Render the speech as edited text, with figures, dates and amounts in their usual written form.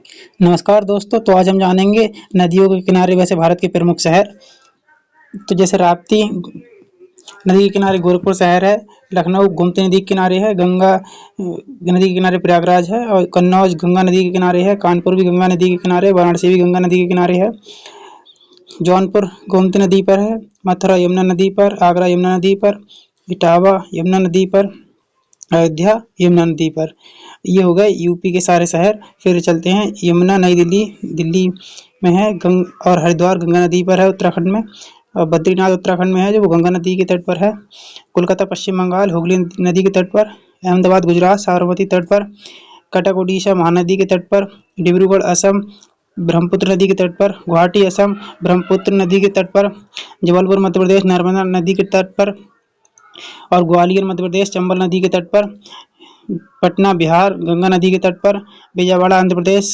नमस्कार दोस्तों, तो आज हम जानेंगे नदियों के किनारे वैसे भारत के प्रमुख शहर। तो जैसे राप्ती नदी के किनारे गोरखपुर शहर है, लखनऊ गोमती नदी के किनारे है, गंगा नदी के किनारे प्रयागराज है और कन्नौज गंगा नदी के किनारे है, कानपुर भी गंगा नदी के किनारे, वाराणसी भी गंगा नदी के किनारे है, जौनपुर गोमती नदी पर है, मथुरा यमुना नदी पर, आगरा यमुना नदी पर, इटावा यमुना नदी पर, अयोध्या यमुना नदी पर। ये हो गए यूपी के सारे शहर। फिर चलते हैं यमुना नई दिल्ली, दिल्ली में है, और हरिद्वार गंगा नदी पर है उत्तराखंड में, और बद्रीनाथ उत्तराखंड में है जो वो गंगा नदी के तट पर है। कोलकाता पश्चिम बंगाल हुगली नदी के तट पर, अहमदाबाद गुजरात साबरमती तट पर, कटक उड़ीसा महानदी के तट पर, डिब्रूगढ़ असम ब्रह्मपुत्र नदी के तट पर, गुवाहाटी असम ब्रह्मपुत्र नदी के तट पर, जबलपुर मध्य प्रदेश नर्मदा नदी के तट पर, और ग्वालियर मध्य प्रदेश चंबल नदी के तट पर, पटना बिहार गंगा नदी के तट पर, विजयवाड़ा आंध्र प्रदेश